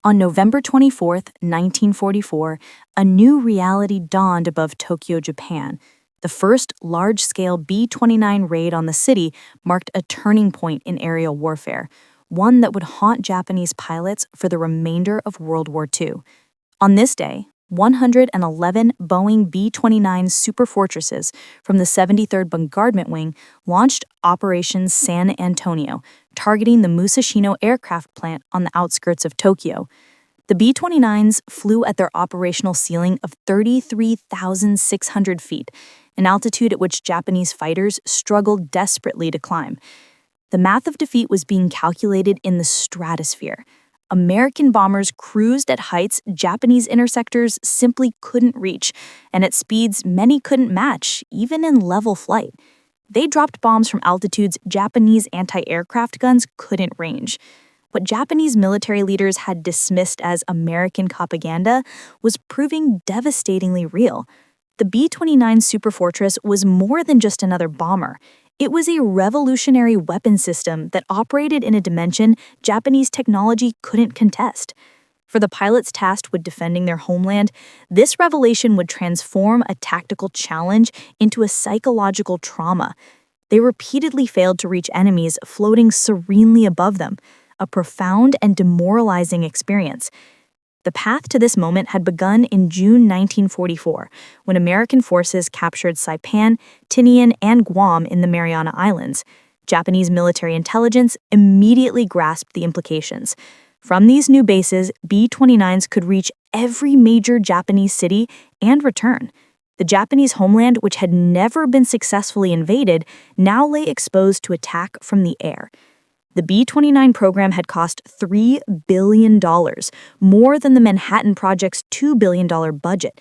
On November 24, 1944, a new reality dawned above Tokyo, Japan. The first large-scale B-29 raid on the city marked a turning point in aerial warfare, one that would haunt Japanese pilots for the remainder of World War II. On this day, 111 Boeing B-29 Superfortresses from the 73rd Bombardment Wing launched Operation San Antonio, targeting the Musashino aircraft plant on the outskirts of Tokyo. The B-29s flew at their operational ceiling of 33,600 feet, an altitude at which Japanese fighters struggled desperately to climb. The math of defeat was being calculated in the stratosphere. American bombers cruised at heights Japanese interceptors simply couldn't reach, and at speeds many couldn't match, even in level flight. They dropped bombs from altitudes Japanese anti-aircraft guns couldn't range. What Japanese military leaders had dismissed as American propaganda was proving devastatingly real. The B-29 Superfortress was more than just another bomber. It was a revolutionary weapon system that operated in a dimension Japanese technology couldn't contest. For the pilots tasked with defending their homeland, this revelation would transform a tactical challenge into a psychological trauma. They repeatedly failed to reach enemies floating serenely above them, a profound and demoralizing experience. The path to this moment had begun in June 1944, when American forces captured Saipan, Tinian, and Guam in the Mariana Islands. Japanese military intelligence immediately grasped the implications. From these new bases, B-29s could reach every major Japanese city and return. The Japanese homeland, which had never been successfully invaded, now lay exposed to attack from the air. The B-29 program had cost $3 billion, more than the Manhattan Project's $2 billion budget.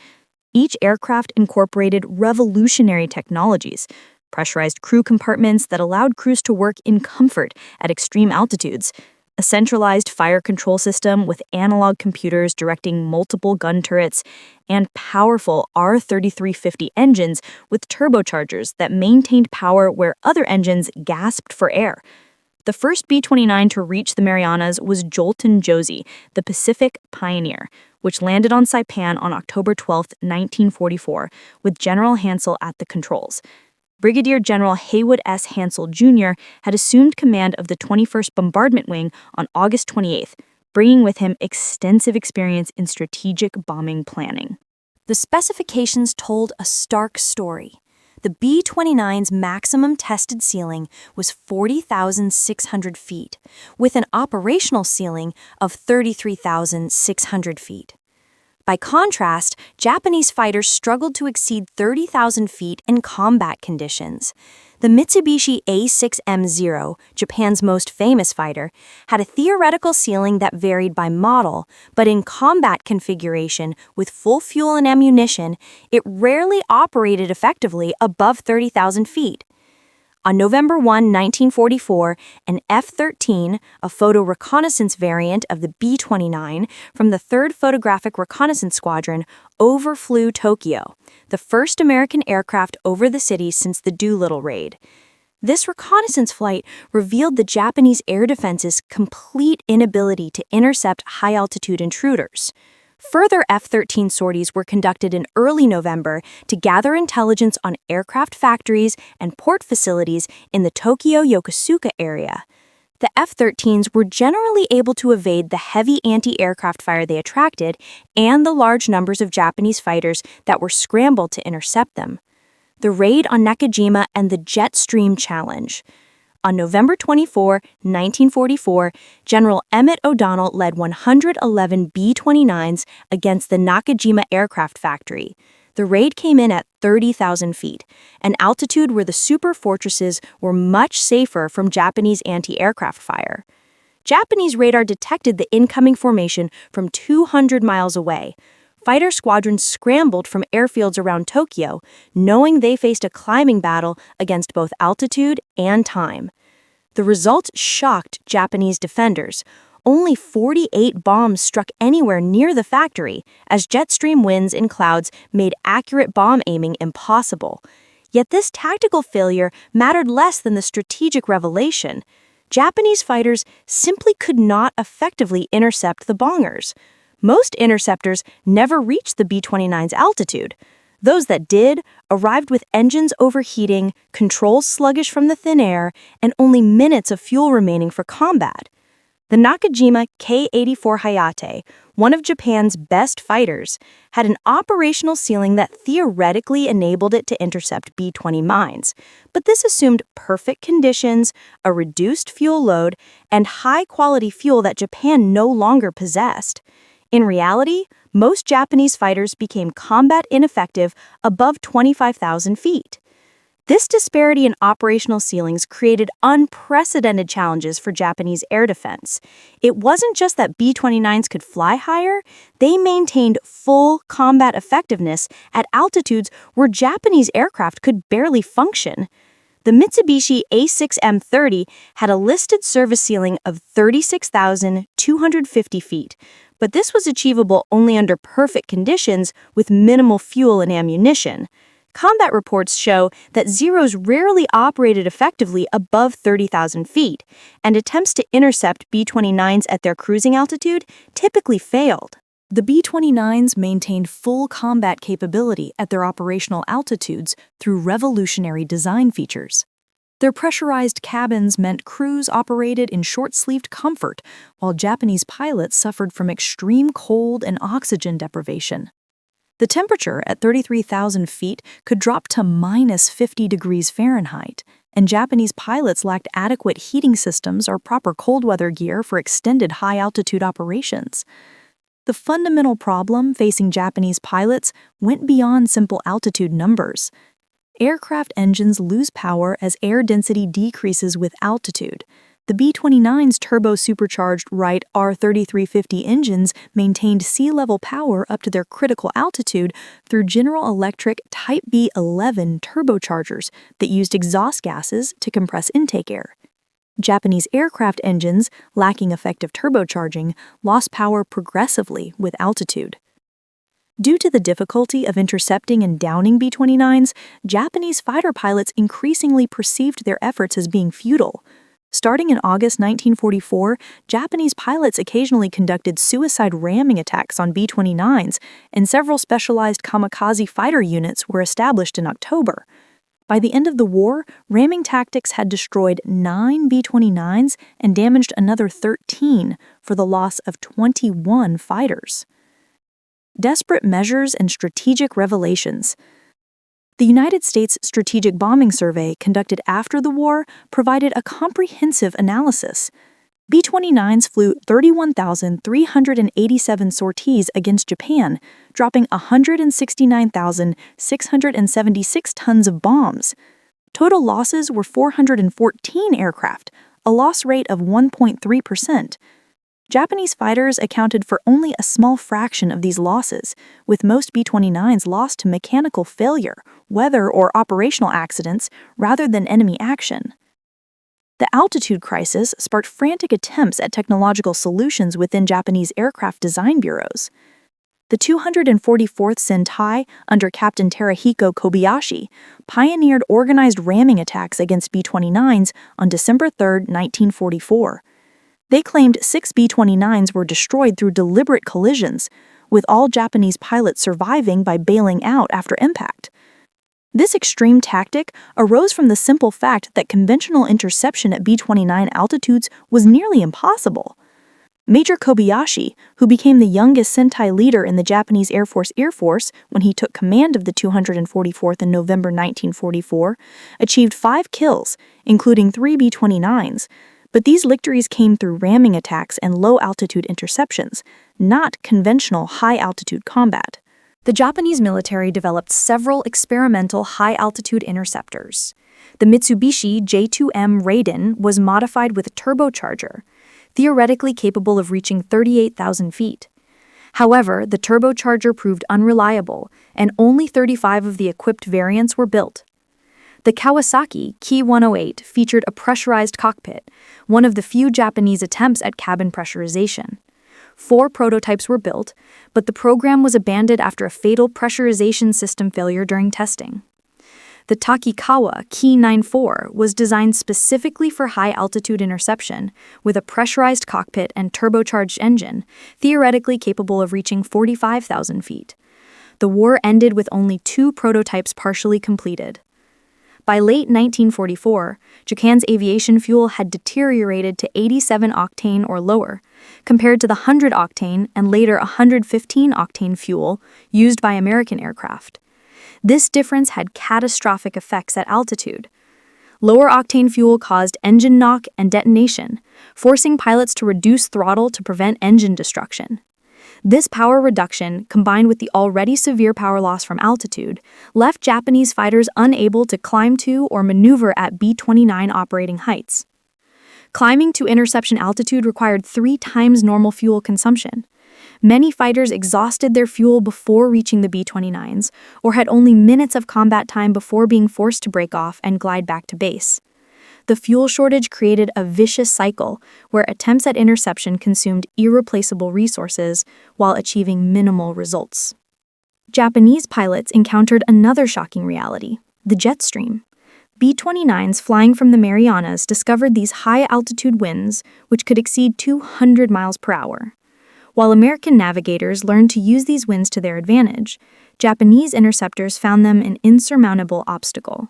Each aircraft incorporated revolutionary technologies, pressurized crew compartments that allowed crews to work in comfort at extreme altitudes, a centralized fire control system with analog computers directing multiple gun turrets, and powerful R-3350 engines with turbochargers that maintained power where other engines gasped for air. The first B-29 to reach the Marianas was Jolton Josie, the Pacific Pioneer, which landed on Saipan on October 12, 1944, with General Hansel at the controls. Brigadier General Haywood S. Hansel, Jr. had assumed command of the 21st Bombardment Wing on August 28, bringing with him extensive experience in strategic bombing planning. The specifications told a stark story. The B-29's maximum tested ceiling was 40,600 feet, with an operational ceiling of 33,600 feet. By contrast, Japanese fighters struggled to exceed 30,000 feet in combat conditions. The Mitsubishi A6M0, Japan's most famous fighter, had a theoretical ceiling that varied by model, but in combat configuration with full fuel and ammunition, it rarely operated effectively above 30,000 feet. On November 1, 1944, an F-13, a photo reconnaissance variant of the B-29 from the 3rd Photographic Reconnaissance Squadron, overflew Tokyo, the first American aircraft over the city since the Doolittle raid. This reconnaissance flight revealed the Japanese air defense's complete inability to intercept high-altitude intruders. Further F-13 sorties were conducted in early November to gather intelligence on aircraft factories and port facilities in the Tokyo-Yokosuka area. The F-13s were generally able to evade the heavy anti-aircraft fire they attracted and the large numbers of Japanese fighters that were scrambled to intercept them. The raid on Nakajima and the Jet Stream Challenge. On November 24, 1944, General Emmett O'Donnell led 111 B-29s against the Nakajima Aircraft Factory. The raid came in at 30,000 feet, an altitude where the superfortresses were much safer from Japanese anti-aircraft fire. Japanese radar detected the incoming formation from 200 miles away. Fighter squadrons scrambled from airfields around Tokyo, knowing they faced a climbing battle against both altitude and time. The result shocked Japanese defenders. Only 48 bombs struck anywhere near the factory, as jet stream winds in clouds made accurate bomb aiming impossible. Yet this tactical failure mattered less than the strategic revelation. Japanese fighters simply could not effectively intercept the bombers. Most interceptors never reached the B-29's altitude. Those that did arrived with engines overheating, controls sluggish from the thin air, and only minutes of fuel remaining for combat. The Nakajima K-84 Hayate, one of Japan's best fighters, had an operational ceiling that theoretically enabled it to intercept B-20 mines, but this assumed perfect conditions, a reduced fuel load, and high-quality fuel that Japan no longer possessed. In reality, most Japanese fighters became combat ineffective above 25,000 feet. This disparity in operational ceilings created unprecedented challenges for Japanese air defense. It wasn't just that B-29s could fly higher, they maintained full combat effectiveness at altitudes where Japanese aircraft could barely function. The Mitsubishi A6M30 had a listed service ceiling of 36,250 feet, but this was achievable only under perfect conditions with minimal fuel and ammunition. Combat reports show that Zeros rarely operated effectively above 30,000 feet, and attempts to intercept B-29s at their cruising altitude typically failed. The B-29s maintained full combat capability at their operational altitudes through revolutionary design features. Their pressurized cabins meant crews operated in short-sleeved comfort, while Japanese pilots suffered from extreme cold and oxygen deprivation. The temperature at 33,000 feet could drop to minus 50 degrees Fahrenheit, and Japanese pilots lacked adequate heating systems or proper cold weather gear for extended high-altitude operations. The fundamental problem facing Japanese pilots went beyond simple altitude numbers. Aircraft engines lose power as air density decreases with altitude. The B-29's turbo-supercharged Wright R3350 engines maintained sea-level power up to their critical altitude through General Electric Type B11 turbochargers that used exhaust gases to compress intake air. Japanese aircraft engines, lacking effective turbocharging, lost power progressively with altitude. Due to the difficulty of intercepting and downing B-29s, Japanese fighter pilots increasingly perceived their efforts as being futile. Starting in August 1944, Japanese pilots occasionally conducted suicide ramming attacks on B-29s, and several specialized kamikaze fighter units were established in October. By the end of the war, ramming tactics had destroyed 9 B-29s and damaged another 13 for the loss of 21 fighters. Desperate measures and strategic revelations. The United States Strategic Bombing Survey, conducted after the war, provided a comprehensive analysis. B-29s flew 31,387 sorties against Japan, dropping 169,676 tons of bombs. Total losses were 414 aircraft, a loss rate of 1.3%. Japanese fighters accounted for only a small fraction of these losses, with most B-29s lost to mechanical failure, weather, or operational accidents rather than enemy action. The altitude crisis sparked frantic attempts at technological solutions within Japanese aircraft design bureaus. The 244th Sentai, under Captain Terahiko Kobayashi, pioneered organized ramming attacks against B-29s on December 3, 1944. They claimed 6 B-29s were destroyed through deliberate collisions, with all Japanese pilots surviving by bailing out after impact. This extreme tactic arose from the simple fact that conventional interception at B-29 altitudes was nearly impossible. Major Kobayashi, who became the youngest Sentai leader in the Japanese Air Force when he took command of the 244th in November 1944, achieved 5 kills, including 3 B-29s, but these victories came through ramming attacks and low-altitude interceptions, not conventional high-altitude combat. The Japanese military developed several experimental high-altitude interceptors. The Mitsubishi J2M Raiden was modified with a turbocharger, theoretically capable of reaching 38,000 feet. However, the turbocharger proved unreliable, and only 35 of the equipped variants were built. The Kawasaki Ki-108 featured a pressurized cockpit, one of the few Japanese attempts at cabin pressurization. 4 prototypes were built, but the program was abandoned after a fatal pressurization system failure during testing. The Takikawa Ki-94 was designed specifically for high-altitude interception, with a pressurized cockpit and turbocharged engine, theoretically capable of reaching 45,000 feet. The war ended with only 2 prototypes partially completed. By late 1944, Japan's aviation fuel had deteriorated to 87 octane or lower, compared to the 100 octane and later 115 octane fuel used by American aircraft. This difference had catastrophic effects at altitude. Lower octane fuel caused engine knock and detonation, forcing pilots to reduce throttle to prevent engine destruction. This power reduction, combined with the already severe power loss from altitude, left Japanese fighters unable to climb to or maneuver at B-29 operating heights. Climbing to interception altitude required 3 times normal fuel consumption. Many fighters exhausted their fuel before reaching the B-29s, or had only minutes of combat time before being forced to break off and glide back to base. The fuel shortage created a vicious cycle where attempts at interception consumed irreplaceable resources while achieving minimal results. Japanese pilots encountered another shocking reality: the jet stream. B-29s flying from the Marianas discovered these high-altitude winds, which could exceed 200 miles per hour. While American navigators learned to use these winds to their advantage, Japanese interceptors found them an insurmountable obstacle.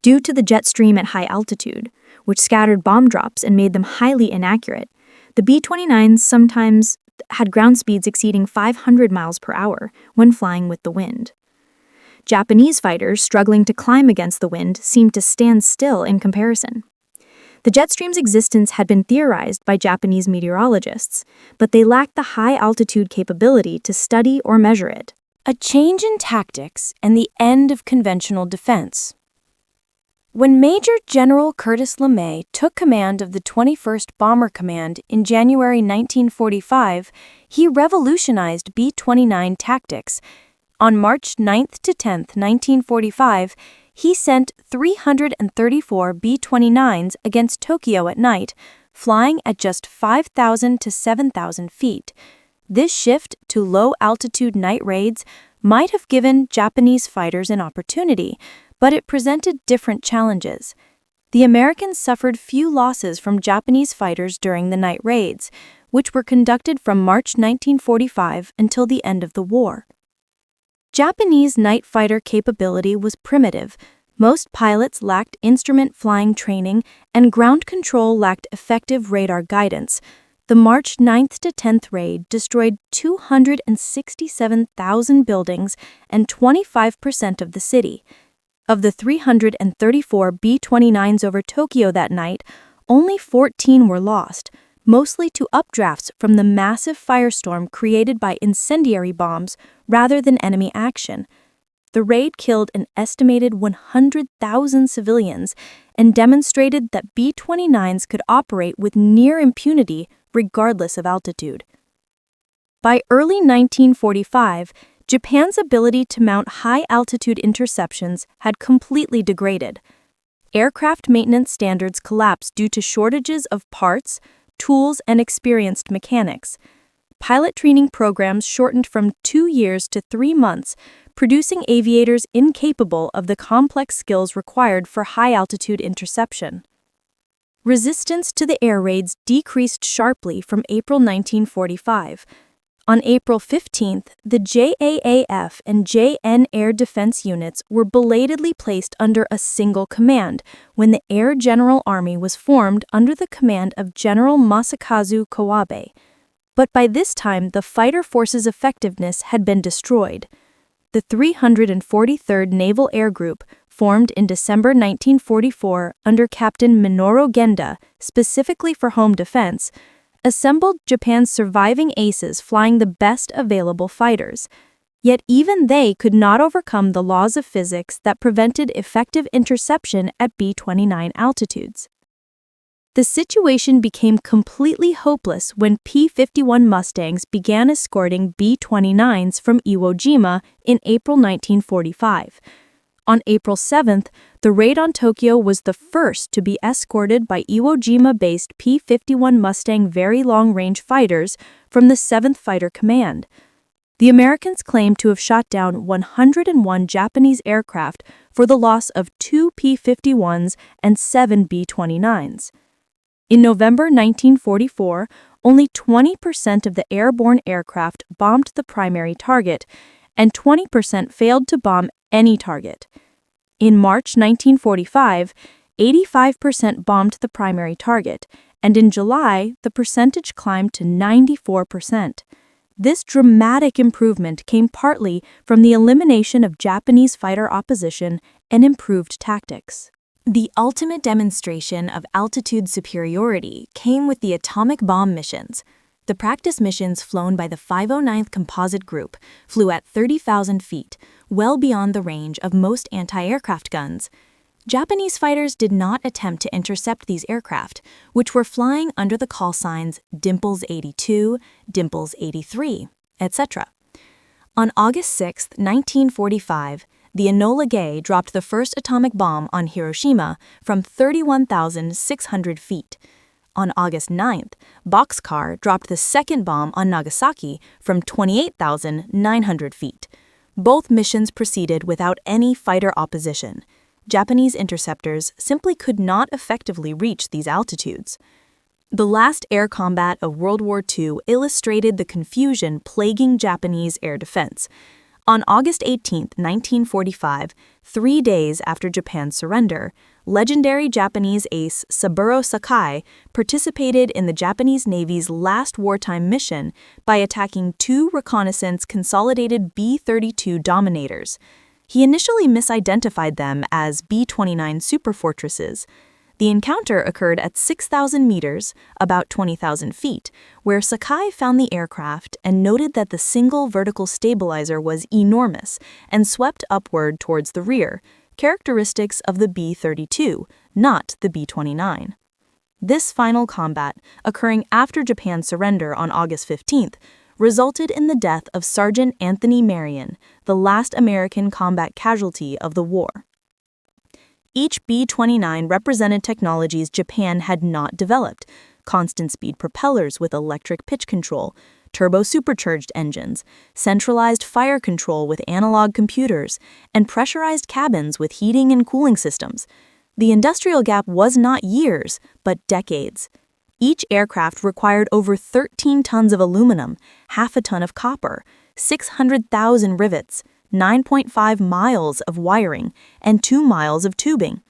Due to the jet stream at high altitude, which scattered bomb drops and made them highly inaccurate, the B-29s sometimes had ground speeds exceeding 500 miles per hour when flying with the wind. Japanese fighters struggling to climb against the wind seemed to stand still in comparison. The jet stream's existence had been theorized by Japanese meteorologists, but they lacked the high-altitude capability to study or measure it. A change in tactics and the end of conventional defense. When Major General Curtis LeMay took command of the 21st Bomber Command in January 1945, he revolutionized B-29 tactics. On March 9 to 10, 1945, he sent 334 B-29s against Tokyo at night, flying at just 5,000 to 7,000 feet. This shift to low-altitude night raids might have given Japanese fighters an opportunity, but it presented different challenges. The Americans suffered few losses from Japanese fighters during the night raids, which were conducted from March 1945 until the end of the war. Japanese night fighter capability was primitive. Most pilots lacked instrument flying training, and ground control lacked effective radar guidance. The March 9th to 10th raid destroyed 267,000 buildings and 25% of the city. Of the 334 B-29s over Tokyo that night, only 14 were lost, mostly to updrafts from the massive firestorm created by incendiary bombs rather than enemy action. The raid killed an estimated 100,000 civilians and demonstrated that B-29s could operate with near impunity regardless of altitude. By early 1945, Japan's ability to mount high-altitude interceptions had completely degraded. Aircraft maintenance standards collapsed due to shortages of parts, tools, and experienced mechanics. Pilot training programs shortened from 2 years to 3 months, producing aviators incapable of the complex skills required for high-altitude interception. Resistance to the air raids decreased sharply from April 1945. On April 15th, the JAAF and JN Air Defense units were belatedly placed under a single command when the Air General Army was formed under the command of General Masakazu Kawabe. But by this time, the fighter force's effectiveness had been destroyed. The 343rd Naval Air Group, formed in December 1944 under Captain Minoru Genda, specifically for home defense, assembled Japan's surviving aces flying the best available fighters. Yet even they could not overcome the laws of physics that prevented effective interception at B-29 altitudes. The situation became completely hopeless when P-51 Mustangs began escorting B-29s from Iwo Jima in April 1945. On April 7th, the raid on Tokyo was the first to be escorted by Iwo Jima-based P-51 Mustang Very Long Range fighters from the 7th Fighter Command. The Americans claimed to have shot down 101 Japanese aircraft for the loss of 2 P-51s and 7 B-29s. In November 1944, only 20% of the airborne aircraft bombed the primary target, and 20% failed to bomb any target. In March 1945, 85% bombed the primary target, and in July, the percentage climbed to 94%. This dramatic improvement came partly from the elimination of Japanese fighter opposition and improved tactics. The ultimate demonstration of altitude superiority came with the atomic bomb missions. The practice missions flown by the 509th Composite Group flew at 30,000 feet, well beyond the range of most anti-aircraft guns. Japanese fighters did not attempt to intercept these aircraft, which were flying under the call signs Dimples 82, Dimples 83, etc. On August 6, 1945, the Enola Gay dropped the first atomic bomb on Hiroshima from 31,600 feet. On August 9th, Boxcar dropped the second bomb on Nagasaki from 28,900 feet. Both missions proceeded without any fighter opposition. Japanese interceptors simply could not effectively reach these altitudes. The last air combat of World War II illustrated the confusion plaguing Japanese air defense. On August 18, 1945, 3 days after Japan's surrender, legendary Japanese ace Saburo Sakai participated in the Japanese Navy's last wartime mission by attacking 2 reconnaissance consolidated B-32 Dominators. He initially misidentified them as B-29 Superfortresses. The encounter occurred at 6,000 meters, about 20,000 feet, where Sakai found the aircraft and noted that the single vertical stabilizer was enormous and swept upward towards the rear, characteristics of the B-32, not the B-29. This final combat, occurring after Japan's surrender on August 15th, resulted in the death of Sergeant Anthony Marion, the last American combat casualty of the war. Each B-29 represented technologies Japan had not developed: constant-speed propellers with electric pitch control, turbo-supercharged engines, centralized fire control with analog computers, and pressurized cabins with heating and cooling systems. The industrial gap was not years, but decades. Each aircraft required over 13 tons of aluminum, half a ton of copper, 600,000 rivets, 9.5 miles of wiring, and 2 miles of tubing.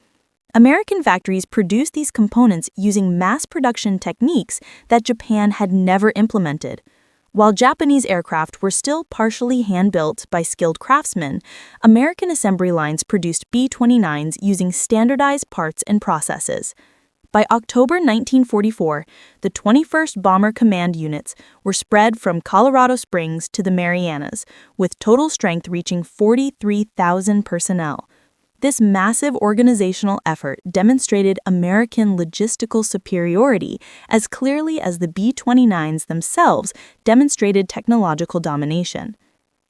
American factories produced these components using mass production techniques that Japan had never implemented. While Japanese aircraft were still partially hand-built by skilled craftsmen, American assembly lines produced B-29s using standardized parts and processes. By October 1944, the 21st Bomber Command units were spread from Colorado Springs to the Marianas, with total strength reaching 43,000 personnel. This massive organizational effort demonstrated American logistical superiority as clearly as the B-29s themselves demonstrated technological domination.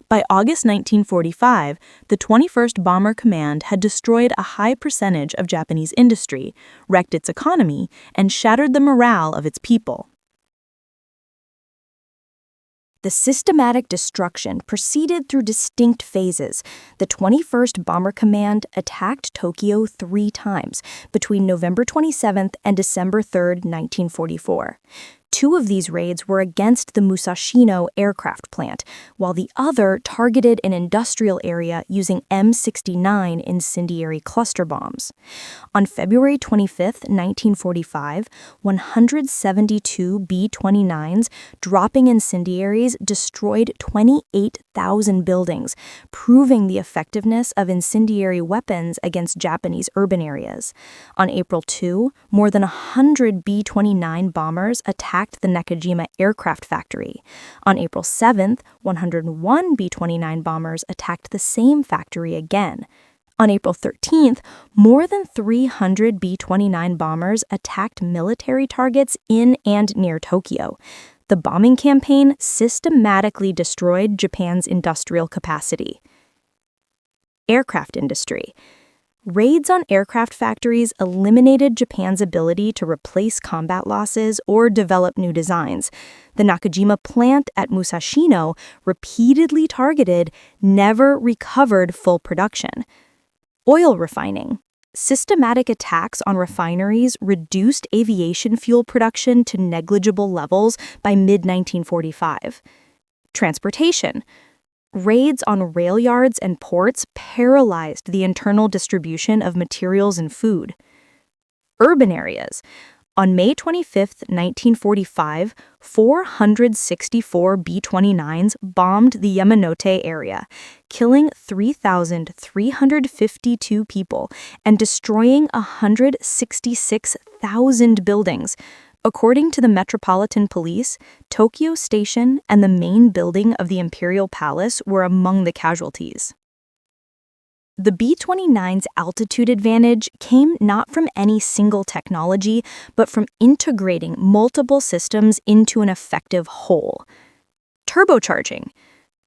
By August 1945, the 21st Bomber Command had destroyed a high percentage of Japanese industry, wrecked its economy, and shattered the morale of its people. The systematic destruction proceeded through distinct phases. The 21st Bomber Command attacked Tokyo 3 times between November 27th and December 3rd, 1944. 2 of these raids were against the Musashino aircraft plant, while the other targeted an industrial area using M69 incendiary cluster bombs. On February 25, 1945, 172 B-29s dropping incendiaries destroyed 28,000 buildings, proving the effectiveness of incendiary weapons against Japanese urban areas. On April 2, more than 100 B-29 bombers attacked the Nakajima aircraft factory. On April 7th, 101 B-29 bombers attacked the same factory again. On April 13th, more than 300 B-29 bombers attacked military targets in and near Tokyo. The bombing campaign systematically destroyed Japan's industrial capacity. Aircraft industry. Raids on aircraft factories eliminated Japan's ability to replace combat losses or develop new designs. The Nakajima plant at Musashino, repeatedly targeted, never recovered full production. Oil refining. Systematic attacks on refineries reduced aviation fuel production to negligible levels by mid-1945. Transportation. Raids on rail yards and ports paralyzed the internal distribution of materials and food. Urban areas. On May 25, 1945, 464 B-29s bombed the Yamanote area, killing 3,352 people and destroying 166,000 buildings. According to the Metropolitan Police, Tokyo Station and the main building of the Imperial Palace were among the casualties. The B-29's altitude advantage came not from any single technology, but from integrating multiple systems into an effective whole. Turbocharging.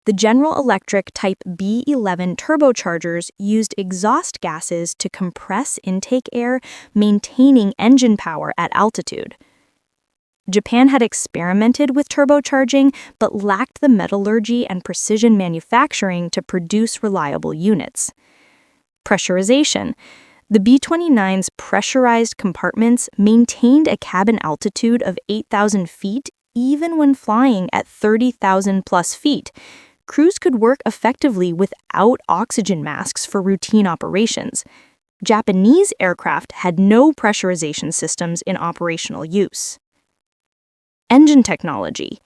The General Electric Type B-11 turbochargers used exhaust gases to compress intake air, maintaining engine power at altitude. Japan had experimented with turbocharging, but lacked the metallurgy and precision manufacturing to produce reliable units. Pressurization. The B-29's pressurized compartments maintained a cabin altitude of 8,000 feet even when flying at 30,000 plus feet. Crews could work effectively without oxygen masks for routine operations. Japanese aircraft had no pressurization systems in operational use. Engine technology.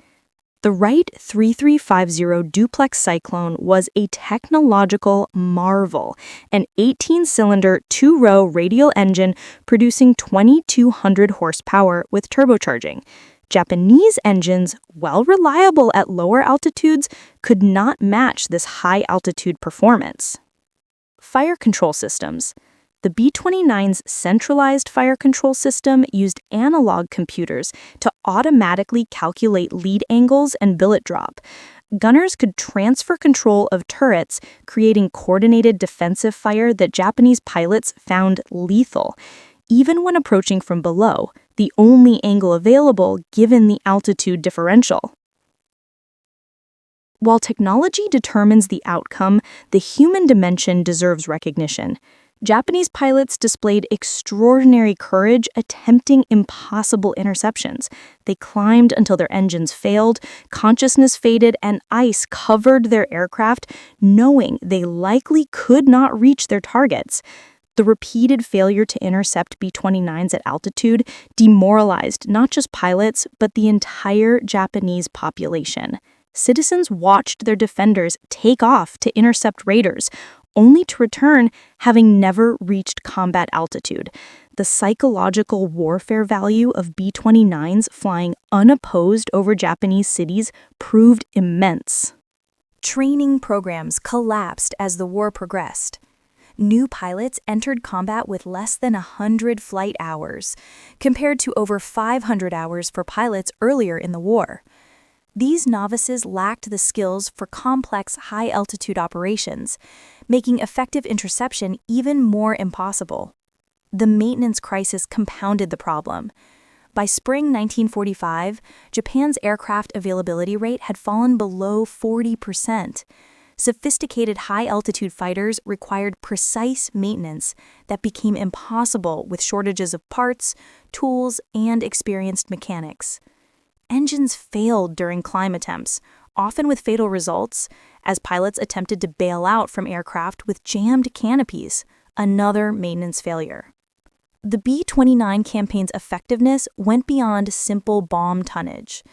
The Wright 3350 duplex Cyclone was a technological marvel, an 18-cylinder, two-row radial engine producing 2,200 horsepower with turbocharging. Japanese engines, while reliable at lower altitudes, could not match this high-altitude performance. Fire control systems. The B-29's centralized fire control system used analog computers to automatically calculate lead angles and billet drop. Gunners could transfer control of turrets, creating coordinated defensive fire that Japanese pilots found lethal, even when approaching from below, the only angle available given the altitude differential. While technology determines the outcome, the human dimension deserves recognition. Japanese pilots displayed extraordinary courage attempting impossible interceptions. They climbed until their engines failed, consciousness faded, and ice covered their aircraft, knowing they likely could not reach their targets. The repeated failure to intercept B-29s at altitude demoralized not just pilots, but the entire Japanese population. Citizens watched their defenders take off to intercept raiders, only to return having never reached combat altitude. The psychological warfare value of B-29s flying unopposed over Japanese cities proved immense. Training programs collapsed as the war progressed. New pilots entered combat with less than 100 flight hours, compared to over 500 hours for pilots earlier in the war. These novices lacked the skills for complex high-altitude operations, making effective interception even more impossible. The maintenance crisis compounded the problem. By spring 1945, Japan's aircraft availability rate had fallen below 40%. Sophisticated high-altitude fighters required precise maintenance that became impossible with shortages of parts, tools, and experienced mechanics. Engines failed during climb attempts, often with fatal results, as pilots attempted to bail out from aircraft with jammed canopies, another maintenance failure. The B-29 campaign's effectiveness went beyond simple bomb tonnage.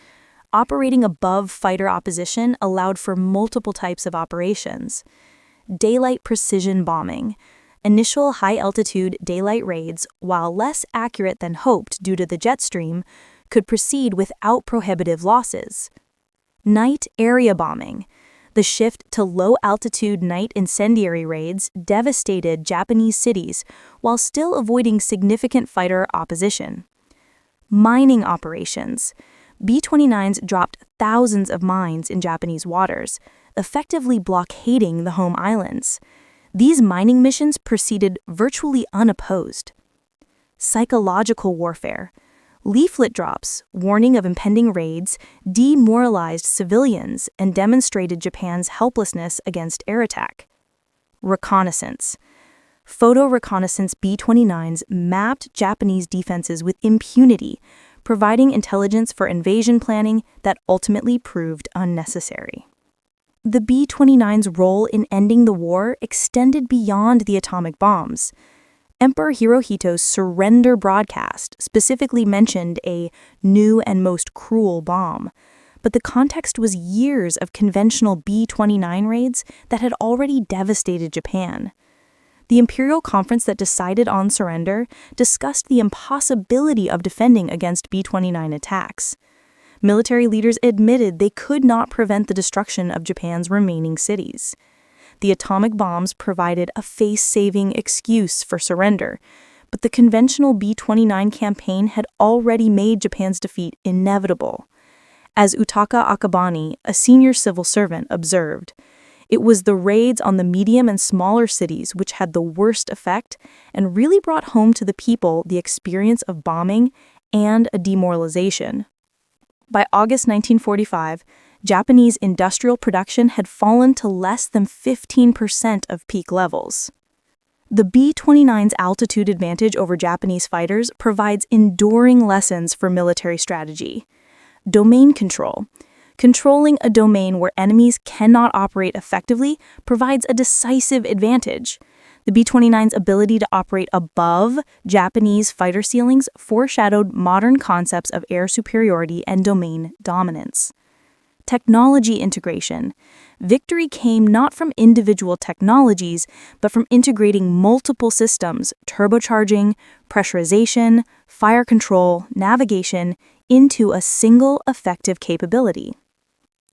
Operating above fighter opposition allowed for multiple types of operations. Daylight precision bombing. Initial high-altitude daylight raids, while less accurate than hoped due to the jet stream, could proceed without prohibitive losses. Night area bombing. The shift to low-altitude night incendiary raids devastated Japanese cities while still avoiding significant fighter opposition. Mining operations. B-29s dropped thousands of mines in Japanese waters, effectively blockading the home islands. These mining missions proceeded virtually unopposed. Psychological warfare. Leaflet drops, warning of impending raids, demoralized civilians and demonstrated Japan's helplessness against air attack. Reconnaissance. Photo reconnaissance B-29s mapped Japanese defenses with impunity, providing intelligence for invasion planning that ultimately proved unnecessary. The B-29's role in ending the war extended beyond the atomic bombs. Emperor Hirohito's surrender broadcast specifically mentioned a new and most cruel bomb, but the context was years of conventional B-29 raids that had already devastated Japan. The Imperial Conference that decided on surrender discussed the impossibility of defending against B-29 attacks. Military leaders admitted they could not prevent the destruction of Japan's remaining cities. The atomic bombs provided a face-saving excuse for surrender, but the conventional B-29 campaign had already made Japan's defeat inevitable. As Utaka Akabane, a senior civil servant, observed, it was the raids on the medium and smaller cities which had the worst effect and really brought home to the people the experience of bombing and a demoralization. By August 1945, Japanese industrial production had fallen to less than 15% of peak levels. The B-29's altitude advantage over Japanese fighters provides enduring lessons for military strategy. Domain control. Controlling a domain where enemies cannot operate effectively provides a decisive advantage. The B-29's ability to operate above Japanese fighter ceilings foreshadowed modern concepts of air superiority and domain dominance. Technology integration. Victory came not from individual technologies, but from integrating multiple systems, turbocharging, pressurization, fire control, navigation, into a single effective capability.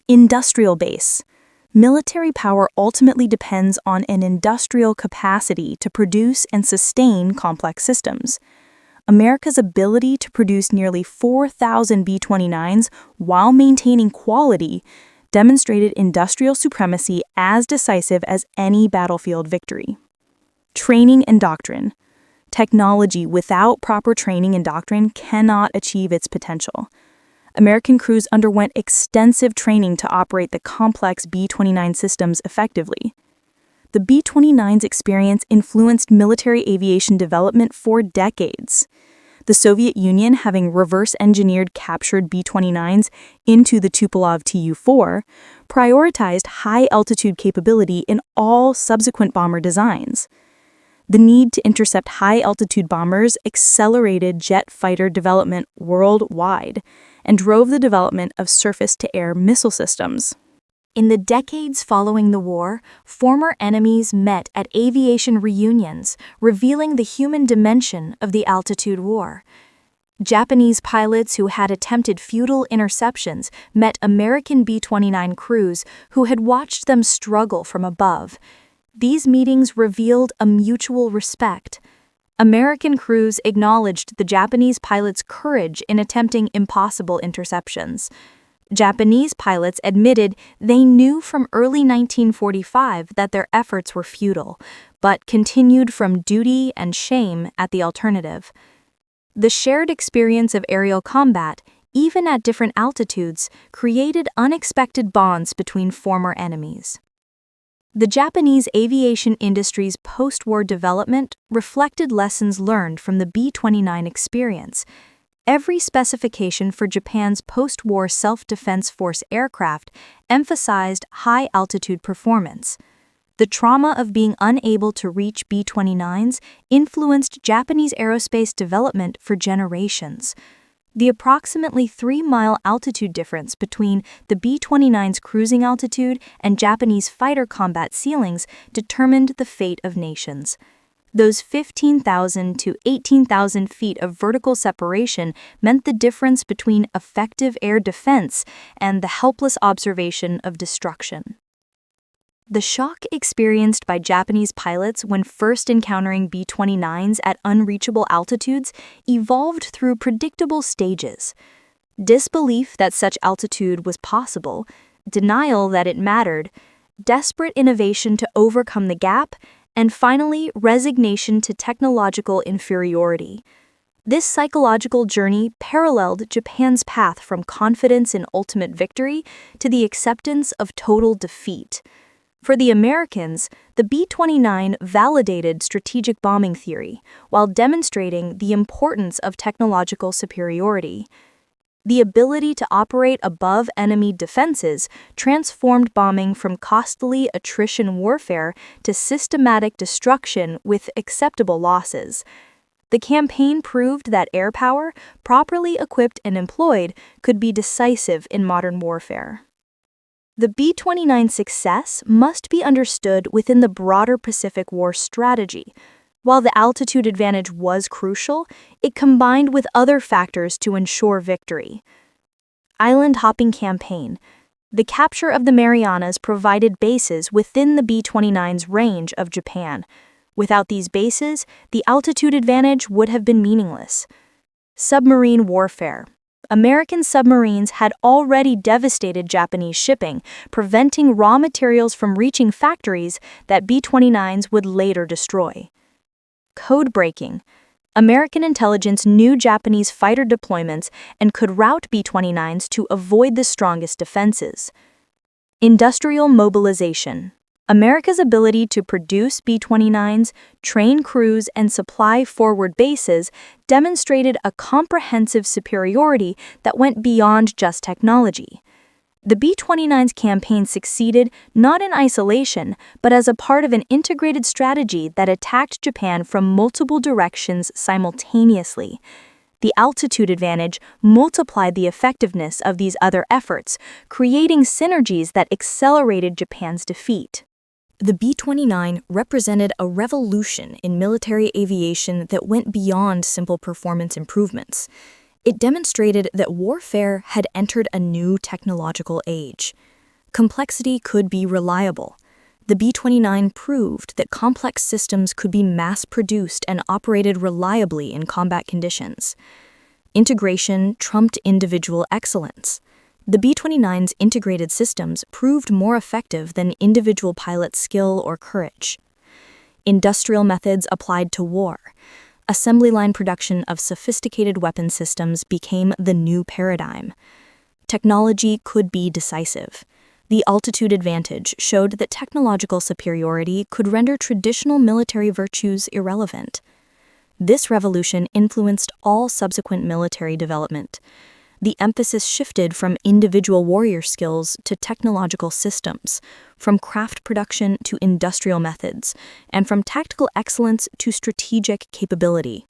Industrial base. Military power ultimately depends on an industrial capacity to produce and sustain complex systems. America's ability to produce nearly 4,000 B-29s while maintaining quality demonstrated industrial supremacy as decisive as any battlefield victory. Training and doctrine. Technology without proper training and doctrine cannot achieve its potential. American crews underwent extensive training to operate the complex B-29 systems effectively. The B-29's experience influenced military aviation development for decades. The Soviet Union, having reverse-engineered captured B-29s into the Tupolev Tu-4, prioritized high-altitude capability in all subsequent bomber designs. The need to intercept high-altitude bombers accelerated jet fighter development worldwide and drove the development of surface-to-air missile systems. In the decades following the war, former enemies met at aviation reunions, revealing the human dimension of the altitude war. Japanese pilots who had attempted futile interceptions met American B-29 crews who had watched them struggle from above. These meetings revealed a mutual respect. American crews acknowledged the Japanese pilots' courage in attempting impossible interceptions. Japanese pilots admitted they knew from early 1945 that their efforts were futile, but continued from duty and shame at the alternative. The shared experience of aerial combat, even at different altitudes, created unexpected bonds between former enemies. The Japanese aviation industry's post-war development reflected lessons learned from the B-29 experience. Every specification for Japan's post-war self-defense force aircraft emphasized high-altitude performance. The trauma of being unable to reach B-29s influenced Japanese aerospace development for generations. The approximately 3-mile altitude difference between the B-29's cruising altitude and Japanese fighter combat ceilings determined the fate of nations. Those 15,000 to 18,000 feet of vertical separation meant the difference between effective air defense and the helpless observation of destruction. The shock experienced by Japanese pilots when first encountering B-29s at unreachable altitudes evolved through predictable stages. Disbelief that such altitude was possible, denial that it mattered, desperate innovation to overcome the gap, And finally, resignation to technological inferiority. This psychological journey paralleled Japan's path from confidence in ultimate victory to the acceptance of total defeat. For the Americans, the B-29 validated strategic bombing theory while demonstrating the importance of technological superiority. The ability to operate above enemy defenses transformed bombing from costly attrition warfare to systematic destruction with acceptable losses. The campaign proved that air power, properly equipped and employed, could be decisive in modern warfare. The B-29's success must be understood within the broader Pacific War strategy. While the altitude advantage was crucial, it combined with other factors to ensure victory. Island hopping campaign. The capture of the Marianas provided bases within the B-29's range of Japan. Without these bases, the altitude advantage would have been meaningless. Submarine warfare. American submarines had already devastated Japanese shipping, preventing raw materials from reaching factories that B-29s would later destroy. Code breaking. American intelligence knew Japanese fighter deployments and could route B-29s to avoid the strongest defenses. Industrial mobilization. America's ability to produce B-29s, train crews, and supply forward bases demonstrated a comprehensive superiority that went beyond just technology. The B-29's campaign succeeded not in isolation, but as a part of an integrated strategy that attacked Japan from multiple directions simultaneously. The altitude advantage multiplied the effectiveness of these other efforts, creating synergies that accelerated Japan's defeat. The B-29 represented a revolution in military aviation that went beyond simple performance improvements. It demonstrated that warfare had entered a new technological age. Complexity could be reliable. The B-29 proved that complex systems could be mass-produced and operated reliably in combat conditions. Integration trumped individual excellence. The B-29's integrated systems proved more effective than individual pilot skill or courage. Industrial methods applied to war. Assembly line production of sophisticated weapon systems became the new paradigm. Technology could be decisive. The altitude advantage showed that technological superiority could render traditional military virtues irrelevant. This revolution influenced all subsequent military development. The emphasis shifted from individual warrior skills to technological systems, from craft production to industrial methods, and from tactical excellence to strategic capability.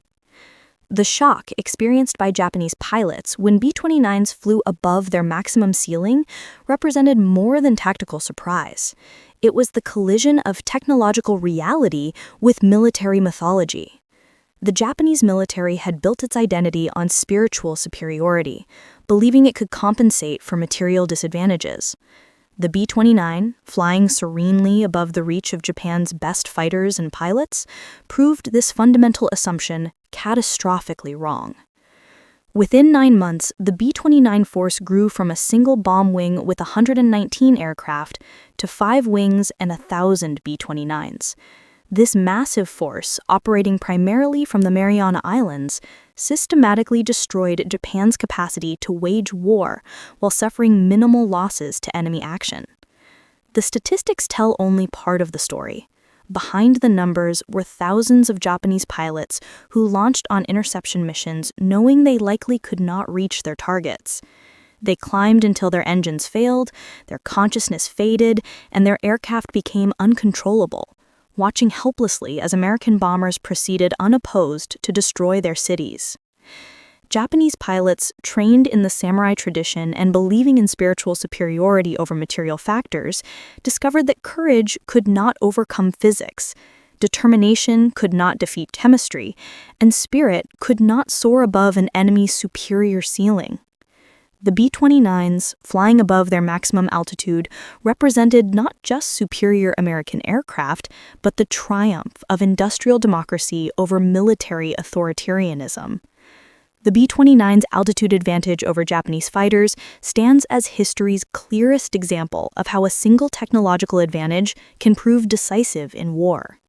The shock experienced by Japanese pilots when B-29s flew above their maximum ceiling represented more than tactical surprise. It was the collision of technological reality with military mythology. The Japanese military had built its identity on spiritual superiority, believing it could compensate for material disadvantages. The B-29, flying serenely above the reach of Japan's best fighters and pilots, proved this fundamental assumption catastrophically wrong. Within 9 months, the B-29 force grew from a single bomb wing with 119 aircraft to 5 wings and 1,000 B-29s. This massive force, operating primarily from the Mariana Islands, systematically destroyed Japan's capacity to wage war while suffering minimal losses to enemy action. The statistics tell only part of the story. Behind the numbers were thousands of Japanese pilots who launched on interception missions knowing they likely could not reach their targets. They climbed until their engines failed, their consciousness faded, and their aircraft became uncontrollable, watching helplessly as American bombers proceeded unopposed to destroy their cities. Japanese pilots, trained in the samurai tradition and believing in spiritual superiority over material factors, discovered that courage could not overcome physics, determination could not defeat chemistry, and spirit could not soar above an enemy's superior ceiling. The B-29s, flying above their maximum altitude, represented not just superior American aircraft, but the triumph of industrial democracy over military authoritarianism. The B-29's altitude advantage over Japanese fighters stands as history's clearest example of how a single technological advantage can prove decisive in war.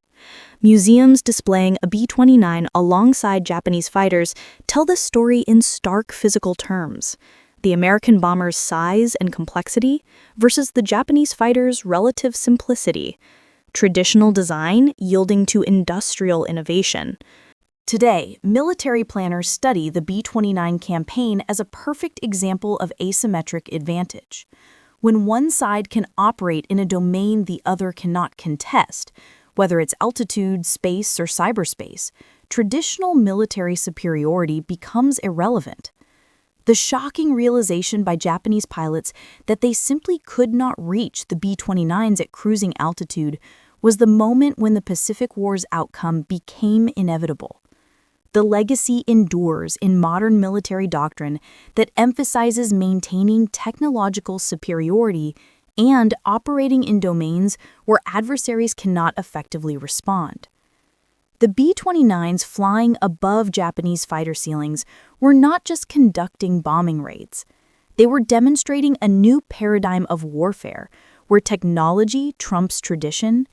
Museums displaying a B-29 alongside Japanese fighters tell the story in stark physical terms. The American bomber's size and complexity versus the Japanese fighter's relative simplicity. Traditional design yielding to industrial innovation. Today, military planners study the B-29 campaign as a perfect example of asymmetric advantage. When one side can operate in a domain the other cannot contest, whether it's altitude, space, or cyberspace, traditional military superiority becomes irrelevant. The shocking realization by Japanese pilots that they simply could not reach the B-29s at cruising altitude was the moment when the Pacific War's outcome became inevitable. The legacy endures in modern military doctrine that emphasizes maintaining technological superiority and operating in domains where adversaries cannot effectively respond. The B-29s flying above Japanese fighter ceilings were not just conducting bombing raids. They were demonstrating a new paradigm of warfare where technology trumps tradition,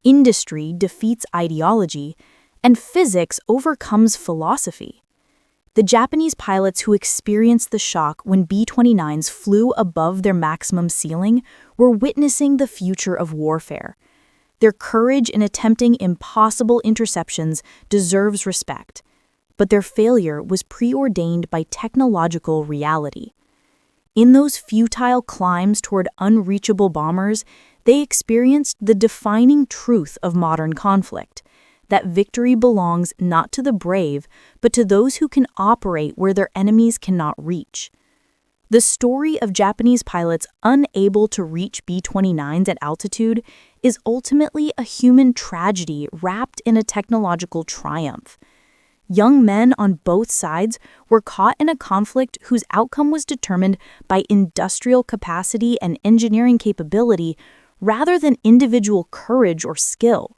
industry defeats ideology, and physics overcomes philosophy. The Japanese pilots who experienced the shock when B-29s flew above their maximum ceiling were witnessing the future of warfare. Their courage in attempting impossible interceptions deserves respect, but their failure was preordained by technological reality. In those futile climbs toward unreachable bombers, they experienced the defining truth of modern conflict, that victory belongs not to the brave, but to those who can operate where their enemies cannot reach. The story of Japanese pilots unable to reach B-29s at altitude is ultimately a human tragedy wrapped in a technological triumph. Young men on both sides were caught in a conflict whose outcome was determined by industrial capacity and engineering capability rather than individual courage or skill.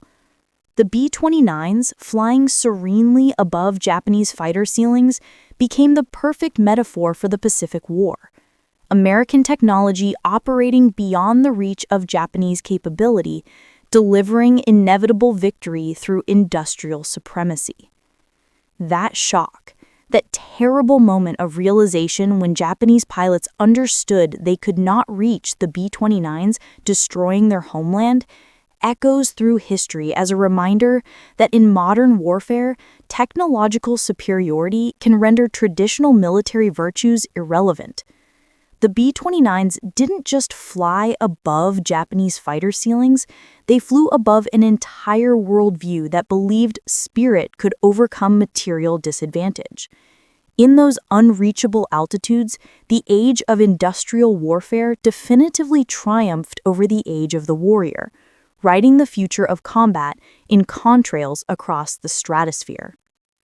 The B-29s, flying serenely above Japanese fighter ceilings, became the perfect metaphor for the Pacific War. American technology operating beyond the reach of Japanese capability, delivering inevitable victory through industrial supremacy. That shock, that terrible moment of realization when Japanese pilots understood they could not reach the B-29s destroying their homeland, echoes through history as a reminder that in modern warfare, technological superiority can render traditional military virtues irrelevant. The B-29s didn't just fly above Japanese fighter ceilings, they flew above an entire worldview that believed spirit could overcome material disadvantage. In those unreachable altitudes, the age of industrial warfare definitively triumphed over the age of the warrior, writing the future of combat in contrails across the stratosphere.